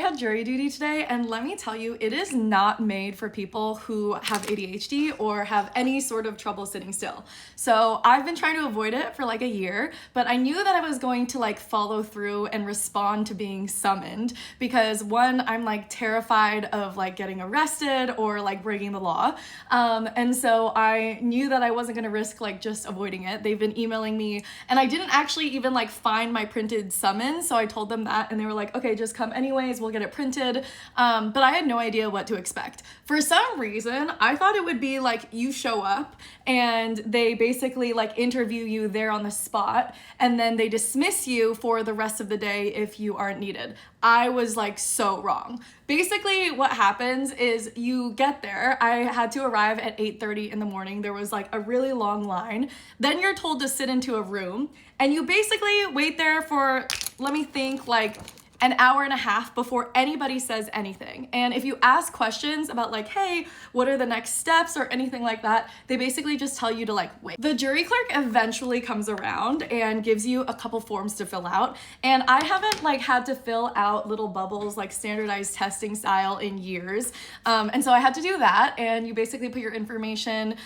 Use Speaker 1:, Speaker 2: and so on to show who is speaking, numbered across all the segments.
Speaker 1: had jury duty today, and let me tell you, it is not made for people who have ADHD or have any sort of trouble sitting still. So I've been trying to avoid it for like a year, but I knew that I was going to like follow through and respond to being summoned because one, I'm like terrified of like getting arrested or like breaking the law. And so I knew that I wasn't gonna risk like just avoiding it. They've been emailing me, and I didn't actually even like find my printed summons, so I told them that, and they were like, okay, just come anyways, we'll get it printed. But I had no idea what to expect. For some reason, I thought it would be like you show up and they basically like interview you there on the spot, and then they dismiss you for the rest of the day if you aren't needed. I was like so wrong. Basically what happens is you get there. I had to arrive at 8:30 in the morning. There was like a really long line. Then you're told to sit into a room and you basically wait there for, let me think, like an hour and a half before anybody says anything. And if you ask questions about like, hey, what are the next steps or anything like that, they basically just tell you to like wait. The jury clerk eventually comes around and gives you a couple forms to fill out. And I haven't like had to fill out little bubbles like standardized testing style in years. And so I had to do that. And you basically put your information,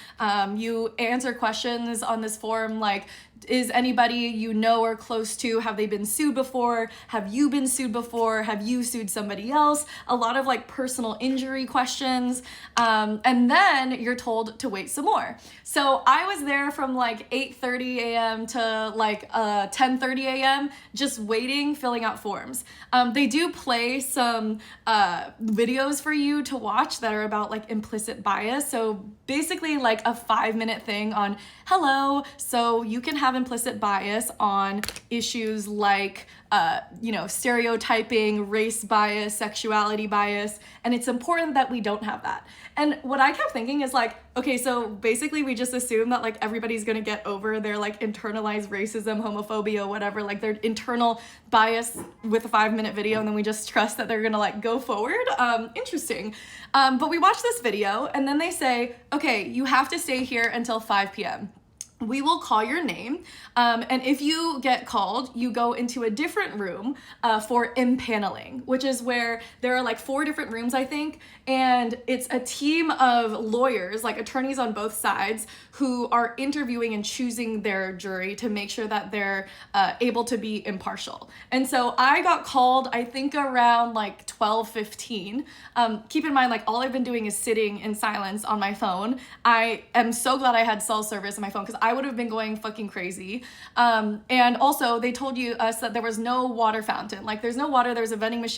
Speaker 1: you answer questions on this form like, is anybody you know or close to, have they been sued before? Have you been sued before? Have you sued somebody else? A lot of like personal injury questions. And then you're told to wait some more. So I was there from like 8:30 a.m. to like 10:30 a.m. just waiting, filling out forms. They do play some videos for you to watch that are about like implicit bias. So basically like a 5-minute thing on, hello, so you can have implicit bias on issues like stereotyping, race bias, sexuality bias, and it's important that we don't have that. And what I kept thinking is like, okay, so basically we just assume that like everybody's gonna get over their like internalized racism, homophobia, whatever, like their internal bias with a 5-minute video, and then we just trust that they're gonna like go forward. Interesting. But we watch this video and then they say, okay, you have to stay here until 5 p.m. We will call your name, and if you get called, you go into a different room for impaneling, which is where there are like 4 different rooms, I think, and it's a team of lawyers, like attorneys on both sides, who are interviewing and choosing their jury to make sure that they're able to be impartial. And so I got called, I think around like 12:15. Keep in mind, like all I've been doing is sitting in silence on my phone. I am so glad I had cell service on my phone because I would have been going fucking crazy. And also they told us that there was no water fountain. Like there's no water, there's a vending machine